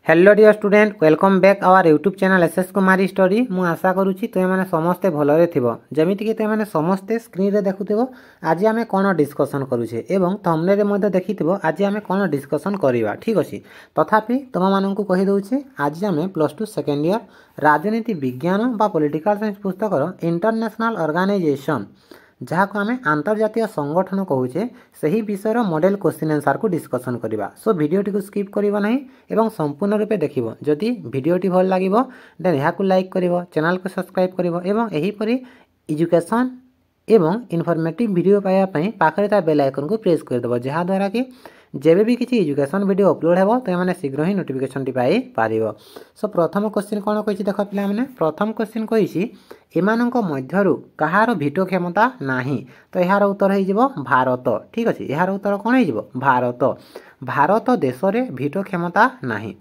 Hello dear student welcome back our YouTube channel SS Kumari study मु आशा करुच्ची तुम मैंने समस्ते भलरे थिबो जमिति कि तुम मैंने समस्ते स्क्रीन रे देखुथिबो। आज आमे कोन डिस्कशन करूछे एवं थंबनेल रे मध्ये देखिथिबो आज आमे कोन डिस्कशन करिवा। ठीक अछि, तथापि तुम माननकु कहि दउछे आज आमे +2 सेकेंड ईयर राजनीति विज्ञान बा पॉलिटिकल साइंस पुस्तकर इंटरनेशनल ऑर्गेनाइजेशन जहाँ को आम आंतर्जातीय संगठन कहूचे सही विषय मॉडल क्वेश्चन आंसर को डिस्कशन करवा। सो वीडियोटी को स्किप करिवो नहीं एवं संपूर्ण रूपे देखिबो। जदि वीडियोटी भल लागिबो देन यहाँ को लाइक करिवो, चैनल को सब्सक्राइब करिवो एवं एही परी एजुकेशन एवं इनफॉर्मेटिव वीडियो पाया पई पाखरे ता बेल आइकन को प्रेस कर देबो, जहाँ द्वारा कि जेबे भी किसी एजुकेशन वीडियो अपलोड हेबो तो मैंने शीघ्र ही नोटिफिकेशन टी पाई पारिबो। सो प्रथम क्वेश्चन कोन कहिछि देख पिला माने, प्रथम क्वेश्चन कहिछि एमानक मध्यरु कहार भिटो क्षमता नाही, तो यार उत्तर हो जिवो भारत। ठीक अछि, यार उत्तर कोन हो जिवो भारत। भारत देश रे भिटो क्षमता नाही।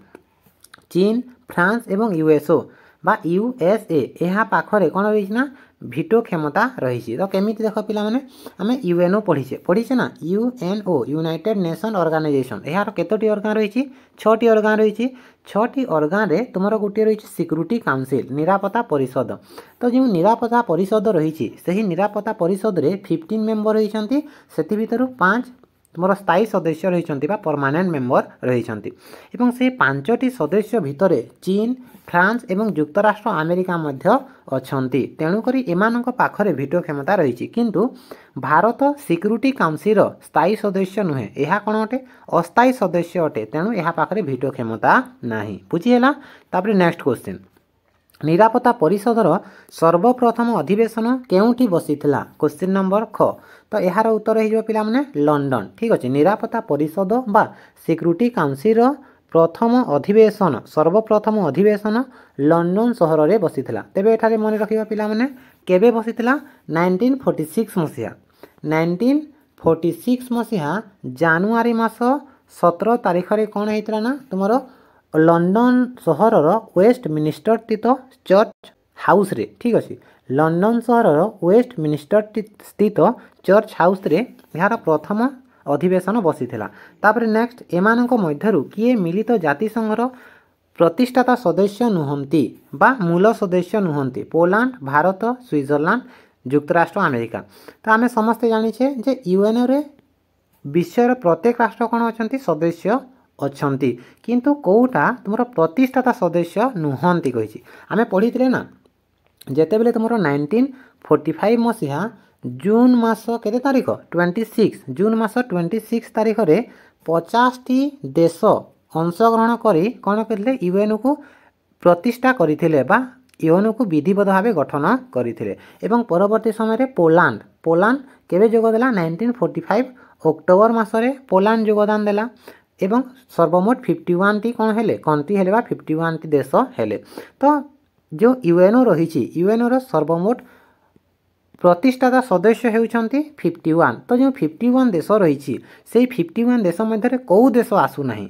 चीन, फ्रांस एवं यूएसओ बा यूएसए यहाँ पाखरे कौन रही ना भिटो क्षमता रही। तो केमिति देख पिला माने आमे यूएनओ पढ़ीचे ना, यूएनओ यूनाइटेड नेशन ऑर्गेनाइजेशन यार केतोटी ऑर्गन रही, 6टी ऑर्गन रही। 6टी ऑर्गन रे तुमर गोटे रही सिक्यूरिटी काउंसिल निरापत्ता परिषद। तो जो निरापत्ता परिषद रही सही निरापत्ता परिषद रे 15 मेंबर रही, सेति भितरु 5 तुमर स्थायी सदस्य रही परमानेंट मेंबर रही। से 5टी सदस्य भितर चीन, फ्रांस एवं युक्तराष्ट्र अमेरिका मध्य अछंती। तेणुकरी एमानक पाखरे भिटो क्षमता रही, किंतु भारत सिक्यूरिटी काउंसिल स्थायी सदस्य नुहे, यह कौन अटे अस्थायी सदस्य अटे। तेणु यह पाखरे भिटो क्षमता नाही। बुझीगला। तापर नेक्स्ट क्वेश्चन, निरापत्ता परिषदर सर्वप्रथम अधिवेशन केउठी बसीथिला? क्वेश्चन नंबर ख। तो यार उत्तर हो पिला माने लंडन। ठीक अच्छे, निरापत्ता परिषद बा सिक्यूरिटी काउंसिल प्रथम अधिवेशन सर्वप्रथम अधिवेशन लंडन सहर रे बसीथिला। तेबे एठारे मन रखिबा पिला माने केबे बसीथिला? 1946 मसिहा। 1946 मसिहा जानुआरी मास 17 तारिख रे कोन हेतिला ना तुमरो लंडन सहर वेस्ट मिनिस्टर स्थित चर्च हाउस रे। ठीक अच्छे, लंडन सहर वेस्ट मिनिस्टर स्थित चर्च हाउस रे यार प्रथम अधिवेशन बसीथिला। तापर नेक्स्ट, एमानक मध्यरु किए मिलित जातिसंघर प्रतिष्ठाता सदस्य नुहंती बा मूल सदस्य नुहंती? पोलैंड, भारत, स्विट्जरलैंड, युक्तराष्ट्र अमेरिका। तो आमे समस्ते जानिछे जे यूएनओ रे विश्वर प्रत्येक राष्ट्र कोन अछंती सदस्य अछंती, किंतु कोउटा तुमरो प्रतिष्ठाता सदस्य नुहंती कहिछि। आमे पढिथिले ना जेतेबेले तुमरो 1945 मसिहा जून मास केते तारिख 26 जून मास 26 तारिख रे 50टी देश अंशग्रहण करी कौन करथिले यूएनओ को प्रतिष्ठा करथिले बा यूएनओ को विधिवत भाव गठन करथिले। एवं परवर्ती समय रे पोलैंड केबे जोग देला 1945 अक्टोबर मास रे पोलैंड योगदान देला एवं सर्वमोट 51 टी कौन हेले कंट्री हेले बा 51 टी देश हेले। तो जो यूएनओ रही यूएनओ रो सर्वमोट प्रतिष्ठाता सदस्य होउछंती 51। तो जो 51 देश रही से 51 देश मध्य कौ देश आसु नहीं,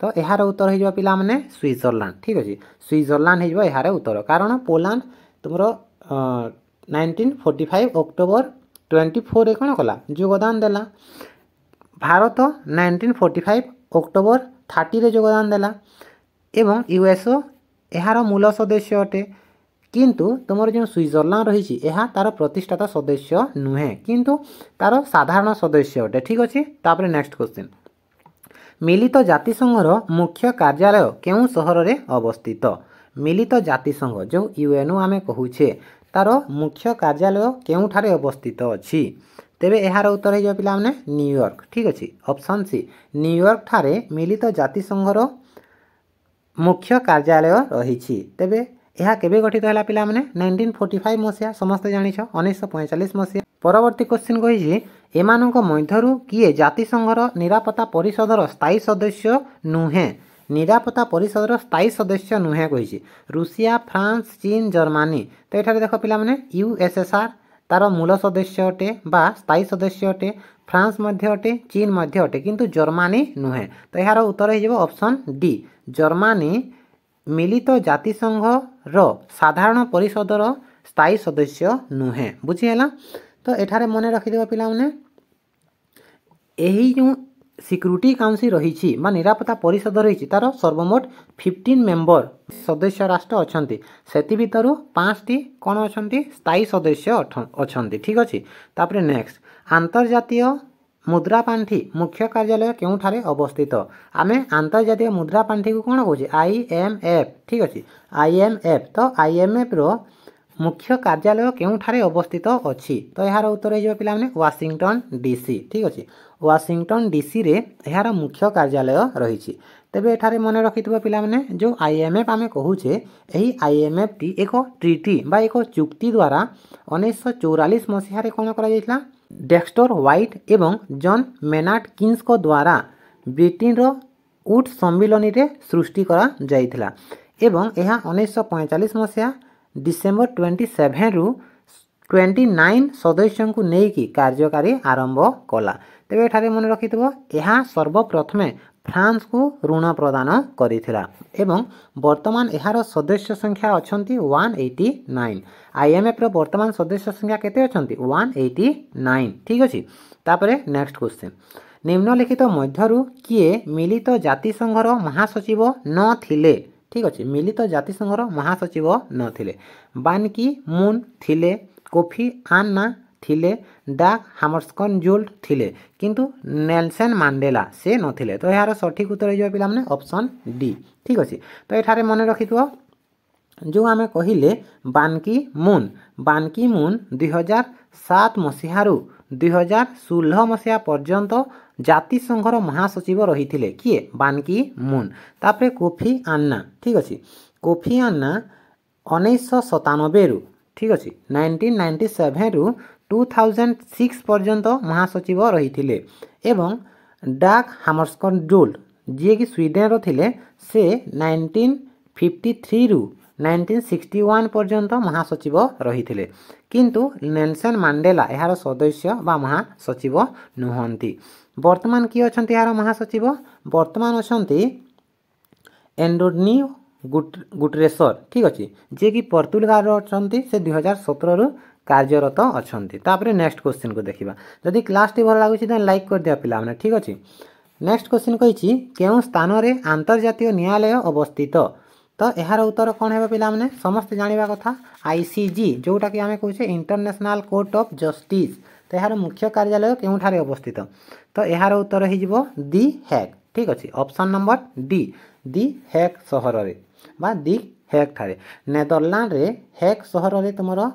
तो यार उत्तर हो पिला माने स्विट्जरलैंड। ठीक अच्छे, स्विट्जरलैंड हो यार उत्तर, कारण पोलैंड तुमरो 1945 अक्टोबर 24 रे कौन कला योगदान देला। भारत 1945 अक्टोबर 30 रे योगदान देला एवं यूएसओ यार मूल सदस्य अटे, किंतु तुमर जो स्विट्जरलैंड रही यह तार प्रतिष्ठाता सदस्य नुहे, किंतु तार साधारण सदस्य अटे। ठीक अच्छे। तापर नेक्स्ट क्वेश्चन, मिलित जातिसंघर मुख्य कार्यालय केउं सहर रे अवस्थित? मिलित जातिसंघ जो यूएनओ आमे कहूछे तार मुख्य कार्यालय केउंठारे अवस्थित अछि? तेबे यार उत्तर हो पिला माने न्यूयॉर्क। ठीक अच्छे, ऑप्शन सी न्यूयॉर्क ठारे मिलित जातिसंघर मुख्य कार्यालय रही। तेबे यह केबे गठित है पिला माने 1945 मसिहा, समस्ते जानिछ 1945 मसिहा। परवर्ती क्वेश्चन कहिछि एमानक मध्यरु किए जातिसंघर निरापत्ता परिषदर स्थायी सदस्य नुहे? निरापत्ता परिषदर स्थायी सदस्य नुहे कहिछि रूसिया, फ्रांस, चीन, जर्मनी। तो एठारे देख पिला माने यूएसएसआर तार मूल सदस्य अटे बा स्थायी सदस्य अटे, फ्रांस मध्य अटे, चीन मध्य अटे, किंतु जर्मनी नुहे। तो यार उत्तर हो ऑप्शन डी जर्मनी मिलित जातिसंघ रो साधारण परिषदर स्थायी सदस्य नुहे। बुझीगला। तो एठारे मन रखिदेव पिला माने एही जो सिक्यूरिटी काउंसिल रही निरापत्ता परिषद रही तार सर्वमोट 15 मेंबर सदस्य राष्ट्र अच्छा से भितर 5टी कौन अच्छा स्थायी सदस्य अच्छा ठीक अच्छे। तापर नेक्स्ट आंतर्जातीय मुद्रा पांठि मुख्य कार्यालय केउठारे अवस्थित आमे आंतर्जातीय मुद्रा पांठि को कौन कहे IMF ठीक अच्छे IMF तो IMF रो मुख्य कार्यालय केउठारे अवस्थित अच्छी तो यार उत्तर हो पे वाशिंगटन DC ठीक अच्छे वाशिंगटन DC रे यार मुख्य कार्यालय रही। तेबे एठारे मन रखि पिला माने जो IMF आमे कहूचे यही IMF टी एक ट्रिटी बा एक चुक्ति द्वारा 1944 मसीह कौन करा डेक्स्टर व्हाइट एवं जॉन मेनार्ड किन्स को द्वारा ब्रिटेन रो वुड सम्मिलनी रे सृष्टि करा जाइथिला एवं यह 1945 मसीहा डिसेम्बर 27 रु 29 सदस्यों को लेकिन कार्यकारी आरंभ कला। तेबे एठारे मन रखि यह सर्वप्रथमे फ्रांस को ऋण प्रदान करिथिला एवं वर्तमान यार सदस्य संख्या अछंती 189 IMF रो वर्तमान सदस्य संख्या केते अछंती 189 ठीक अछि। तापरे नेक्स्ट क्वेश्चन निम्नलिखित मध्यरु किए मिलित जातिसंघर महासचिव न थिले ठीक अच्छे मिलित जातिसंघर महासचिव न थिले बान की मून थिले कोफी आन्ना थिले डाग हामरस्कर्नजुल्ड थिले किंतु नेल्सन मांडेला से नथिले तो यार सठिक उत्तर हो पिला माने ऑप्शन डी ठीक अच्छे। तो एठारे मन रखिथो जो आमे कहिले बानकी मून 2007 मसीहारू 2016 मसीहा पर्यंत जातिसंघर महासचिव रही किए बानकी मून। तापरे कोफी आन्ना ठीक अच्छे कोफी आन्ना 1997 रु ठीक अच्छे 1997 रु 2006 पर्यंत महासचिव रही एवं डाग हामरस्कर्नजुल्ड जी कि स्वीडेन रो थिले से 1953 रु 1961 पर्यंत महासचिव रही किंतु नेल्सन मांडेला यार सदस्य बा महासचिव नुहंती। वर्तमान किए अछंती यार महासचिव वर्तमान अछंती एंटोनियो गुटेरेस ठीक अच्छे जे कि पोर्तुगाल अछंती से 2017 रु कार्यरत अछंती। तापरे नेक्स्ट क्वेश्चन को देखिबा जदि क्लास टी भल लागुछि त लाइक कर दिया पिला माने ठीक अच्छे। नेक्स्ट क्वेश्चन कहिछि केउ स्थान रे अंतर्जातीय न्यायालय अवस्थित तो यार उत्तर कौन है पिला माने समस्त जानिबा कथा ICJ जोटा कि आमे कहूचे इंटरनेशनल कोर्ट ऑफ जस्टिस तो यार मुख्य कार्यालय केउठारे अवस्थित तो यार उत्तर हो दी हेग ठीक अच्छे ऑप्शन नंबर डी हेग सहर रे बा दी हेग ठारे नेदरलैंड रे हेग सहर रे तुमरो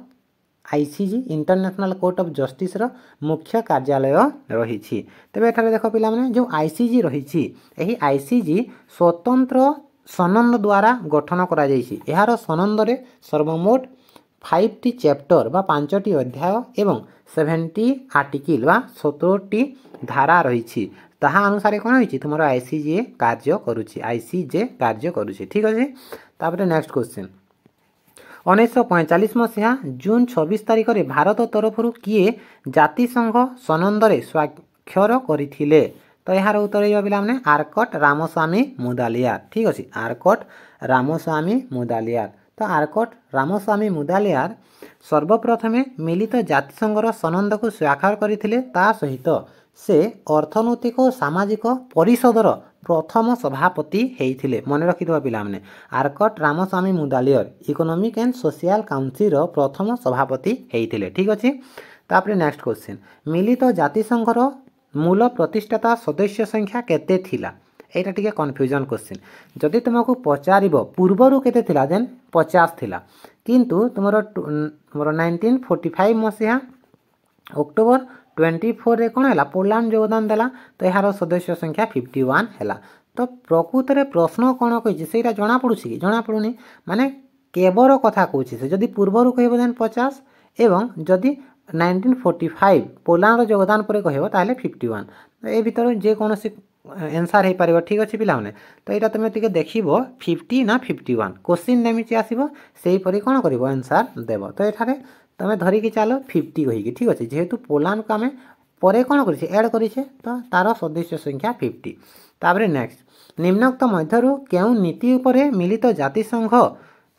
ICJ international court of justice रो मुख्य कार्यालय रही। तेबे एठारे देखो पिला माने जो ICJ रही यही ICJ स्वतंत्र सनंद द्वारा गठन करा जाइछि यार सनंद रे सर्वमोट 5टी चैप्टर बा 5टी अध्याय एवं 70 आर्टिकल बा 17टी धारा रही ताहा अनुसार कौन होइछि तुमरो ICJ कार्य करुछि ठीक अछि। तापरे नेक्स्ट क्वेश्चन 1945 मसीहा जून 26 तारिख रे भारत तरफ किए जातिसंघ सनंद रे स्वाक्षर करिथिले तो यार उत्तर हो पिला माने आर्कट रामस्वामी मुदालियार ठीक अच्छे आर्कट रामस्वामी मुदालियार तो आर्कट रामस्वामी मुदालियार सर्वप्रथमे मिलित जातिसंघर सनंद को स्वाक्षर करथिले ता सहित से अर्थनैतिक और सामाजिक परिषदर प्रथम सभापति हेइथिले मन रखिथबा पिला माने Arcot Ramaswami Mudaliar economic and social council प्रथम सभापति हेइथिले ठीक अच्छे। तापरे नेक्स्ट क्वेश्चन मिलित जातिसंघर मूल प्रतिष्ठाता सदस्य संख्या केते थिला एटा टिके कन्फ्यूजन क्वेश्चन जदि तुमको पचारिबो पूर्वरु केते थिला देन 50 थिला किंतु तुमरो 1945 मसीहा अक्टोबर 24 रे कोन हला पोलैंड योगदान देला तो यार सदस्य संख्या 51 हैला। तो प्रकृत रे प्रश्न कोन कहिछि सेटा जणा पडुछि कि जणा पडुनी माने केबर कथा कहछि से जदि पूर्वरु कहबो देन 50 एवं जदि 1945 पोलैंड योगदान पर कहबो ताले 51 तो ए भीतर जे कोनोसी आंसर हे पारिबो ठीक अछि पिला माने तो एटा तमे तिके देखिबो 50 ना 51 क्वेश्चन नेमिति आसीबो सेही परि कोन करिवो आंसर देबो तो एठारे तमे धरि कि चलो 50 कहि कि ठीक अछि जेहेतु पोलैंड को आमे परे कोन करिसे ऐड करिसे तो तार सदस्य संख्या 50। ताबरे नेक्स्ट निम्नोक्त मध्यरु केउ नीति उपरे मिलित जातिसंघ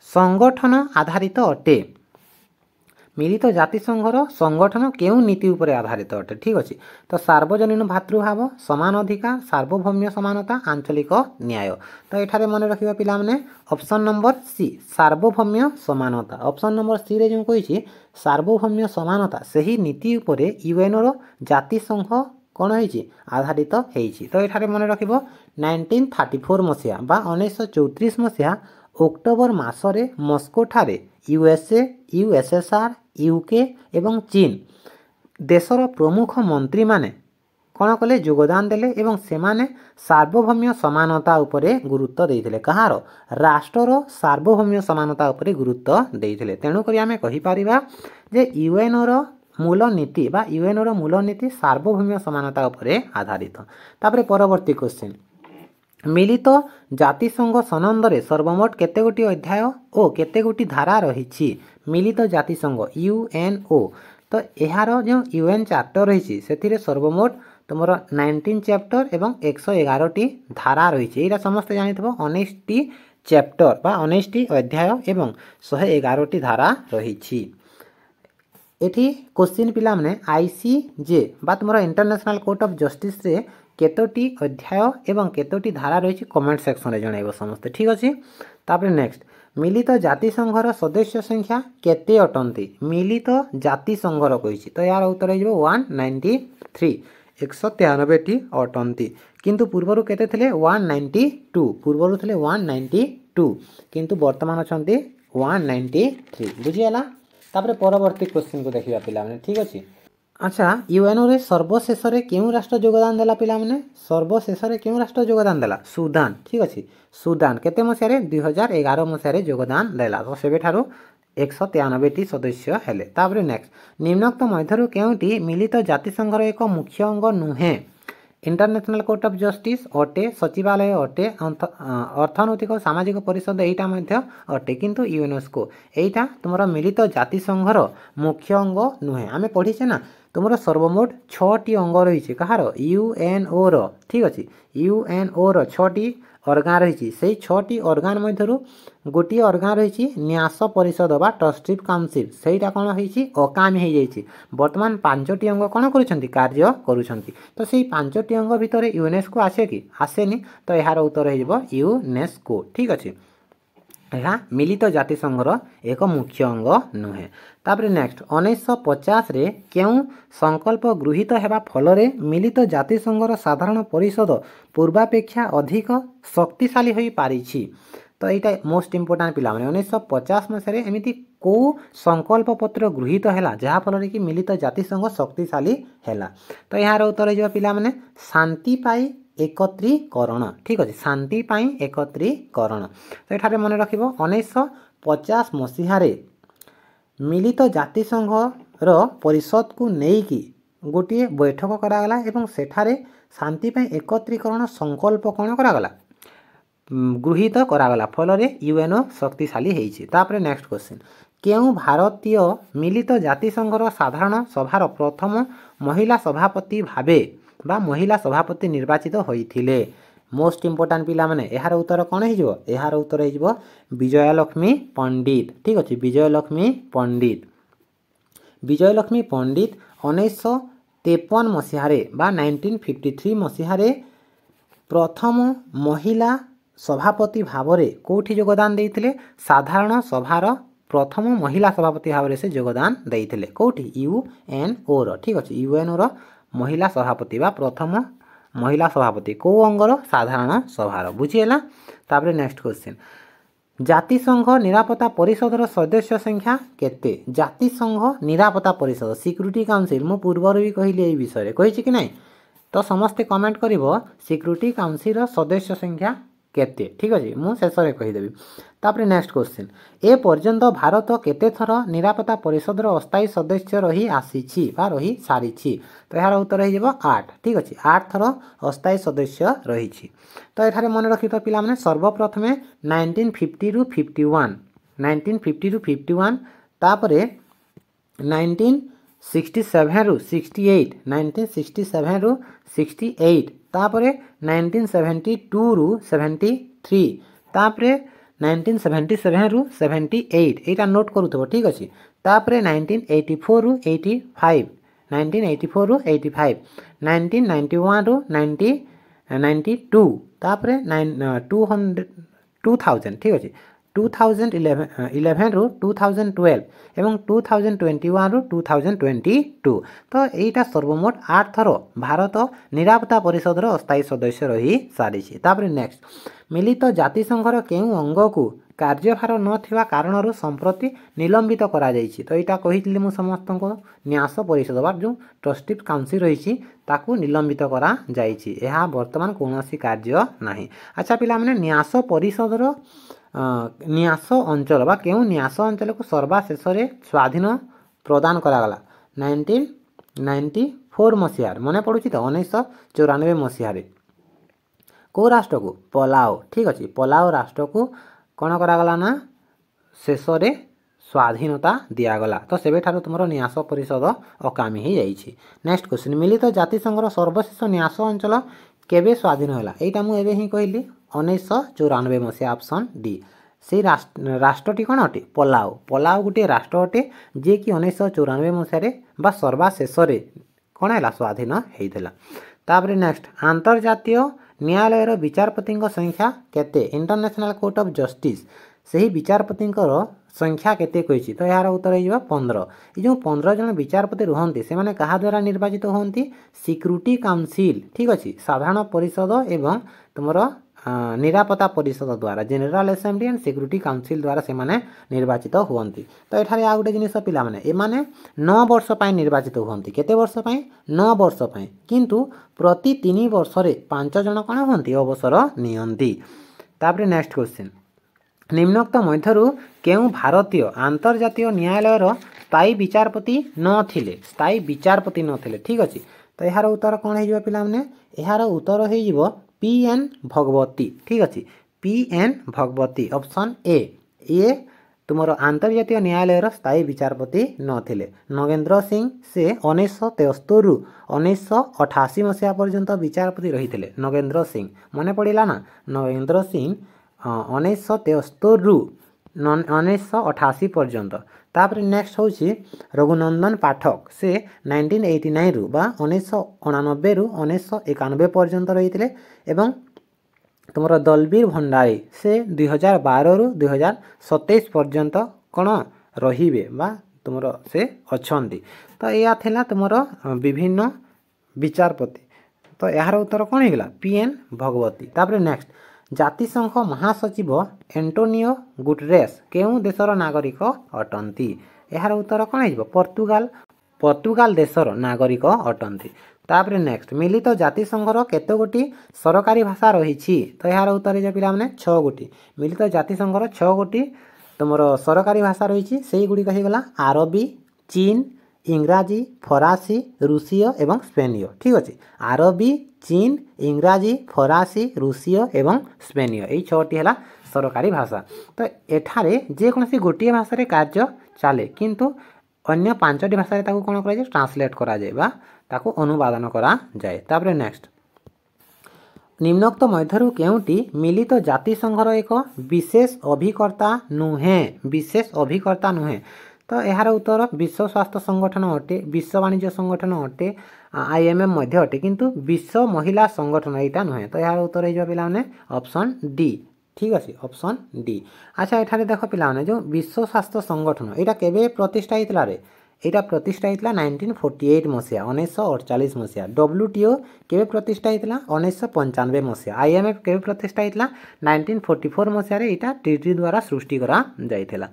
संगठन आधारित अटे मिलित जातिसंघर संगठन केउं नीति उपरे आधारित अटे ठीक अछि तो सार्वजनीन भातृभाव समान अधिकार सार्वभौम्य समानता आंचलिक न्याय तो एठारे मन रखिबा पिला माने ऑप्शन नंबर सी सार्वभौम्य समानता ऑप्शन नंबर सी रे जो कहिछि सार्वभौम्य समानता सही नीति उपरे यूएनओ रो जातिसंघ कौन होइछि आधारित होइछि तो एठारे मन रखिबो 1934 मसिया बा 1934 मसिया अक्टोबर मासरे मस्को ठारे यूएसए यूएसएसआर यूके एवं चीन देशर प्रमुख मंत्री माने कौन कले योगदान देले एवं सेमाने सार्वभौम्य समानता उपरे गुरुत्व देइथिले कहार राष्ट्रर सार्वभौम्य समानता उपरे गुरुत्व देइथिले तेणु करी आमे कहि परिबा जे यूएनओ रो मूल नीति बा यूएनओ रो मूल नीति सार्वभौम्य समानता उपरे आधारित तापरे परवर्ती क्वेश्चन मिलित जातिसंघ सनंदरे सर्वमोट केते गोटी अध्याय ओ केते गोटी धारा रहिछि मिलित जातिसंघ यूएनओ तो एहार जो यूएन चार्टर रहिछि सेथिरे सर्वमोट तुमर 19 चैप्टर एवं 111 टी धारा रहिछि एरा समस्त जानिथबो 19 टी चैप्टर बा 19 टी अध्याय एवं 111 टी धारा रहिछि एठी क्वेश्चन पिला माने आईसीजे बा तुमर इंटरनेशनल कोर्ट ऑफ जस्टिस रे केतोटी अध्याय एवं केतोटी धारा रहिछि कमेंट सेक्शन रे जणाइबो समस्त ठीक अछि तापर नेक्स्ट मिलित जातिसंघर सदस्य संख्या केते अटंती मिलित जातिसंघर कहिछि तो यार उत्तर हे 193 193 टी अटंती किंतु पूर्वरु केते थिले 192 पूर्वरु थिले 192 किंतु वर्तमान अछंती 193 बुझियाला तापर परवर्ती क्वेश्चन को देखिबा पिला माने ठीक अछि अच्छा यूएनओ रे सर्वशेष रे केउ राष्ट्र योगदान देला पिला माने सर्वशेष रे केउ राष्ट्र योगदान देला सुदान ठीक अछि सुदान केते मसिया रे 2011 मसिया रे योगदान देला तो सेबे ठारो 193 टी सदस्य हेले तापर नेक्स्ट निम्नोक्त मध्यरु केउटी मिलित जातिसंघर एक मुख्य अंग नुहे इंटरनेशनल कोर्ट ऑफ जस्टिस अटे सचिवालय अटे अर्थनैतिक सामाजिक परिषद एटा मध्य अटे किंतु यूनेस्को एटा तुमरा मिलित जातिसंघर मुख्य अंग नुहे आमे पढिछे ना तुमरा सर्वमोट 6 टी अंग रहिছে कहार यूएनओ रो ठीक अछि यूएनओ रो 6 टी अर्गान रही से 6 टी अर्गान मध्यरु गोटी अर्गान रही न्यास परिषद बा ट्रस्टी काउंसिल सेटा कौन होइछि अकामी हो जाइछि वर्तमान 5 टी अंग कौन करूछंती कार्य करूछंती तो सेही 5 टी अंग भितरे यूनेस्को आसे कि आसेनी तो यार उत्तर हो यूनेस्को ठीक अछि यह मिलित जातिसंघर एक मुख्य अंग नुहे तापर नेक्स्ट 1950 रे केउ संकल्प गृहीत हेबा फलरे मिलित जातिसंघर साधारण परिषद पूर्वापेक्षा अधिक शक्तिशाली होई पारिछि तो एटा मोस्ट इंपोर्टेंट पिला माने 1950 मसरे एमिति को संकल्प पत्र गृहीत हेला जहा फलरे कि मिलित जातिसंघ शक्तिशाली हेला तो यार उत्तर हो पिला माने शांति पाई एकत्रीकरण ठीक अछि शांति पाई एकत्रीकरण तो एठारे मन रखिबो 1950 मसिहा रे मिलित जातिसंघ रो परिषद को नेकी गोटे बैठक करागला एवं सेठारे शांति पाई एकत्रीकरण संकल्प कोन करागला गृहीत करागला फलरे यूएनओ शक्तिशाली हेइछि तापर नेक्स्ट क्वेश्चन केउ भारतीय मिलित जातिसंघर साधारण सभार प्रथम महिला सभापति भाबे बा महिला सभापति निर्वाचित होइथिले मोस्ट इंपोर्टेंट पिला माने एहार उत्तर कोन हिजो एहार उत्तर हिजो विजयलक्ष्मी पंडित ठीक अछि विजयलक्ष्मी पंडित 1953 मसिहा रे बा 1953 मसिहा रे प्रथम महिला सभापति भावरे कोठी योगदान देइथिले साधारण सभार प्रथम महिला सभापति भावरे से योगदान देइथिले कोठी यूएनओ रो ठीक अछि यूएनओ रो महिला सभापति बा प्रथम महिला सभापति को अंगर साधारण सभार बुझिएला तापर नेक्स्ट क्वेश्चन जातिसंघ निरापत्ता परिषदर सदस्य संख्या केते जातिसंघ निरापत्ता परिषद सिक्यूरिटी काउंसिल मु पूर्वर भी कहली ए विषय कहिछि कि नै तो समस्त कमेंट करिवो सिक्यूरिटी काउंसिल सदस्य संख्या केते ठीक अछि मु शेष रे कहि देबी तापर नेक्स्ट क्वेश्चन ए पर्यंत भारत केते थर निरापत्ता परिषदर अस्थायी सदस्य रही आसीछि बा रही सारिछि तो यार उत्तर हे जेबो 8 ठीक अछि 8 थर अस्थायी सदस्य रहिछि तो एठारे मन रखि तो पिला माने सर्वप्रथमे 1950 रु 51 तापरे 1967 रु 68 1967 रु 68 तापरे 1972 रु 73 तापरे 1977 रु 78 एटा नोट करूथबो ठीक अछि तापरे 1984 रु 85 1984 रु 85 1991 रु 92 तापरे 2000 ठीक अच्छे 2011 रु 2012 एवं 2021 रु 2022 तो यहीटा सर्वमोट 8 थर भारत निरापत्ता परिषद अस्थायी सदस्य रही सारी। तापरे नेक्स्ट मिलित जातिसंघर केउ अंग को कार्यभार नथिबा कारणरू संप्रति निलंबित करा जायछि। तो यहाँ कही मु समस्त को न्यास परिषद बा जो ट्रस्टी काउंसिल रही ताकू निलंबित करा जायछि। यह वर्तमान कौनसी कार्य नाही। अच्छा पिला माने न्यास परिषद न्यास अंचल बा केउ न्यास अंचल को सर्वशेष स्वाधीन प्रदान करागला 1994 मसीहार मन पड़ुछि तो 1994 मसीहार को राष्ट्र को पलाओ ठीक अच्छे पलाओ राष्ट्र को कौन करागला ना शेष स्वाधीनता दिगला। तो से तुम न्यास परिषद अकामी ही जाइए। नेक्स्ट क्वेश्चन मिलित जातिसंघर सर्वशेष न्यास अंचल केबे स्वाधीन है यहाँ मुझे ही कहली 1994 मसीहा ऑप्शन डी। से राष्ट्रटी कौन अटे पलाओ पलाओ गोटे राष्ट्र अटे जी कि 1994 मसीह सर्वशेष कौन है स्वाधीन होता। तापर नेक्स्ट अंतर्जातीय न्यायालय विचारपति संख्या केते इंटरनेशनल कोर्ट ऑफ जस्टिस से ही विचारपति संख्या केते कही। तो यार उत्तर हो 15। ये जो 15 जन विचारपति रुहंती से माने कहा द्वारा निर्वाचित होती सिक्यूरिटी काउंसिल ठीक अच्छे साधारण परिषद एवं तुमर निरापत्ता परिषद द्वारा general assembly and security council द्वारा से माने निर्वाचित होती। तो एठारे आ गोटे जिनिस पिला माने ए माने 9 वर्ष पई निर्वाचित होती केते वर्ष पई 9 वर्ष पई किंतु प्रति 3 वर्ष रे 5 जन कौन होती अवसर नियंती। तापर नेक्स्ट क्वेश्चन निम्नोक्त मध्यरु केउ भारतीय अंतर्जातीय न्यायालय स्थायी विचारपति नथिले स्थायी विचारपति नथिले ठीक अच्छे। तो यार उत्तर कौन हो पिला माने यार उत्तर हो पी.एन. भगवती ठीक अच्छे पी.एन. Bhagwati option A. ये तुमर अंतर्जातीय न्यायालय स्थायी विचारपति नथिले। नगेंद्र सिंह से 1973 रु 1988 मसीहा पर्यंत विचारपति रही थे। नगेंद्र सिंह मन पड़ा ना नगेंद्र सिंह 1973 रु 1988 पर्यंत। तापर नेक्स्ट हूँ रघुनंदन पाठक से 1989 रु 1989 रु 1991 पर्यंत रही थे। एवं तुमर दलबीर भंडारी से 2012 रु 2027 पर्यंत कौन रहिबे बा तुमर से अच्छी। तो यह थिला तुमर विभिन्न विचारपति। तो यार उत्तर कौन होगा पी.एन. भगवती। तापर नेक्स्ट जातिसंघ महासचिव एंटोनियो गुटरेस केउ देशर नागरिक अटंती। यार उत्तर कौन हो पर्तुगाल देशर नागरिक अटंती। तापर नेक्स्ट मिलित जातिसंघर केते गोटी सरकारी भाषा रही। तो यार उत्तर जो पिला माने 6 गोटी मिलित जातिसंघर 6 गोटी तुमर सरकारी भाषा रही से गुड़िक होगला आरबी चीन इंग्राजी फरासी रूसीय एवं स्पेनीय ठीक अच्छे आरबी चीन इंग्राजी फरासी रूसीय एवं स्पेनीय यही 6टी है सरकारी भाषा। तो एठारे जेकोसी गोटे भाषा कार्य चले किंतु अन्य 5टी भाषा कौन कर ट्रांसलेट करा जाए बा ताको अनुवादन करा जाए। तापर नेक्स्ट निम्नोक्त मध्यरु केउटी मिलित जातिसंघर एक विशेष अभिकर्ता नुहे विशेष अभिकर्ता नुहे। तो यार उत्तर विश्व स्वास्थ्य संगठन अटे विश्व वाणिज्य संगठन अटे IMF मध्य अटे किंतु विश्व महिला संगठन यहाँ नुहे। तो यार उत्तर हो पाने ऑप्शन डी ठीक अच्छे ऑप्शन डी। अच्छा एठारे देख पाने जो विश्व स्वास्थ्य संगठन यहाँ केबे प्रतिष्ठा होता रे यहाँ प्रतिष्ठा होता 1948 मसीहा 1948 मसीहा। WTO केबे प्रतिष्ठा होता 1995 मसीहा। IMF केबे प्रतिष्ठा होता 1944 मसीह यहाँ ट्रिटी द्वारा सृष्टि करा जाइथिला।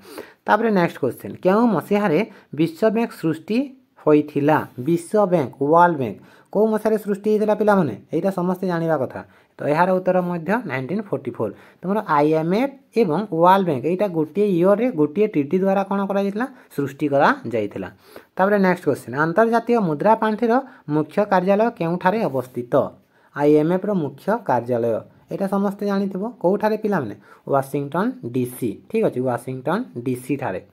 तापर नेक्स्ट क्वेश्चन क्यों मसीह विश्व बैंक सृष्टि होइथिला विश्व बैंक वर्ल्ड बैंक कौ मसीह सृष्टि होता पिला माने यहाँ समस्ते जानिबा कथा। तो यार उत्तर 1944 तुम IMF एवं वर्ल्ड बैंक यहाँ गोटे इयर रे गोटे ट्रिटी द्वारा कौन करा सृष्टि करा जाइथिला। तापर नेक्स्ट क्वेश्चन अंतर्जातीय मुद्रा पांठीर मुख्य कार्यालय केउठारे अवस्थित। IMF रो मुख्य कार्यालय यहाँ समस्ते जानिथिबो कोठारे पिला माने वाशिंगटन DC ठीक अच्छे वाशिंगटन DC ठारे।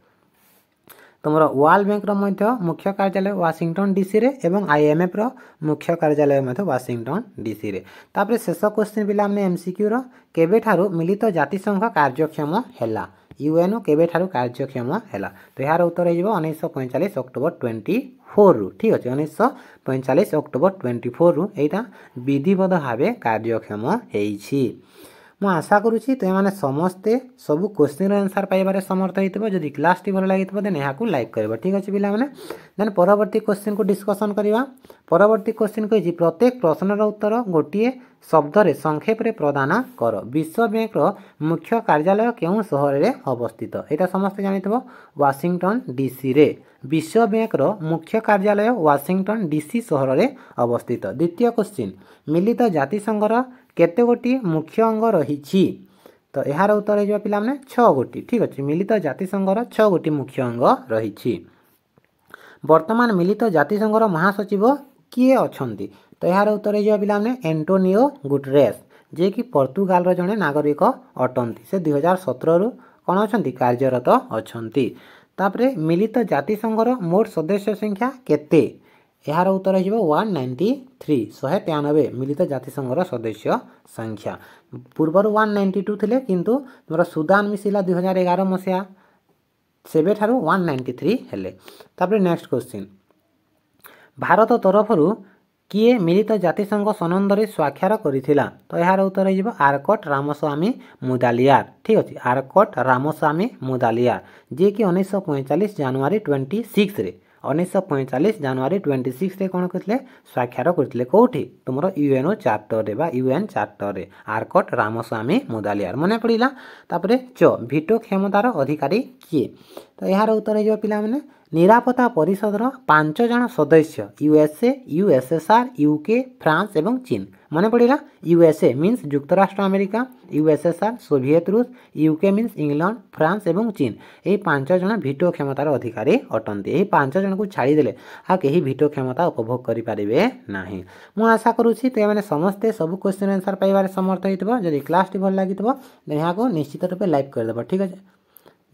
तुमर वर्ल्ड बैंक रो मध्य मुख्य कार्यालय वाशिंगटन DC रे एवं IMF रो मुख्य कार्यालय मध्य वाशिंगटन DC रे। तापर शेष क्वेश्चन पिला माने MCQ रो केबे ठारू मिलित जातिसंघ कार्यक्षम हैला यूएनओ केबेठारु कार्यक्षम हैला तो यार उत्तर हो 1945 अक्टोबर 24 रु ठीक अच्छे 1945 अक्टोबर 24 रु एटा विधिवत भाव कार्यक्षम होईछि मु आशा करुँची तुम मैंने समस्ते सब क्वेश्चन आंसर पाइबार समर्थ होइतबो जदि क्लास टी भल लागितबो देन याकू लाइक करबो ठीक अछि पिला माने देन परवर्ती क्वेश्चन को डिस्कशन करबा परवर्ती क्वेश्चन कहि प्रत्येक प्रश्नर उत्तर गोटिए शब्द रे संक्षेप रे प्रदान कर विश्व बैंक रो मुख्य कार्यालय केउ शहर रे अवस्थित एटा समस्त जानितबो वाशिंगटन डीसी रे विश्व बैंक रो मुख्य कार्यालय वाशिंगटन डीसी शहर रे अवस्थित द्वितीय क्वेश्चन मिलित जाति संघर केते गोटी मुख्य अंग रही तो यार उत्तर हो पिला माने 6 गोटी ठीक अच्छे मिलित जाति संघर 6 गोटी मुख्य अंग रही वर्तमान मिलित जाति संघर महासचिव किए अछंती तो यार उत्तर हो पिला माने एंटोनियो गुटरेस जे कि पोर्तुगाल रो जने नागरिक अटंती से 2017 रु कोन अछंती कार्यरत अछंती तापरे मिलित जाति संघर मोट सदस्य संख्या केते यार उत्तर हो 193 193 मिलित जाति संघर सदस्य संख्या पूर्वर 192 थिले किंतु मोर सुदान मिसिला 2011 मसिया सेबे ठारू 193 हेले तापरे नेक्स्ट क्वेश्चन भारत तरफरु किए मिलित जाति संघ सनंद रे स्वाक्षर करिथिला तो यार उत्तर हो आरकोट रामस्वामी मुदालियार ठीक अछि आरकोट रामस्वामी मुदालियार जे कि 1945 जनवरी 26 रे 1945 जनवरी 26 रे कोन करथिले स्वाक्षर करथिले कोठी तुमरो यूएनओ चार्टर रे बा यूएन चार्टर रे आरकोट रामस्वामी मुदालियार मने पड़िला तापरे च भिटो क्षमतार अधिकारी किए तो यार उत्तर हो पिला माने निरापत्ता परिषद 5 जन सदस्य यूएसए यूएसएसआर यूके फ्रांस एवं चीन मने पड़िला यूएसए मीन्स युक्तराष्ट्र अमेरिका यूएसएसआर सोवियत रूस यूके मीन्स इंग्लैंड फ्रांस एवं चीन यही 5 जन भिटो क्षमतार अधिकारी अटंती यही 5 जन को छाड़ी देले आ कहीं भिटो क्षमता उपभोग करि पारिबे नाही मु आशा करूछि ते माने समस्त सब क्वेश्चन आंसर पाइबार समर्थ होइतबो जदि क्लास टी भल लागितबो देन याहा को निश्चित रूपे लाइक कर देबो ठीक अछि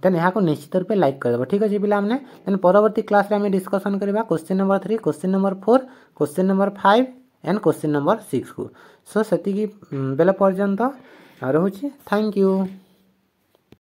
देन यहाँ को निश्चित रूपे लाइक कर देबो ठीक अछि पिला हमने देन परवर्ती क्लास रे हम डिस्कशन करबा question number 3 question number 4 question number 5 and question number 6 को सो सेति की बेला पर्यंत रहूछि थैंक यू।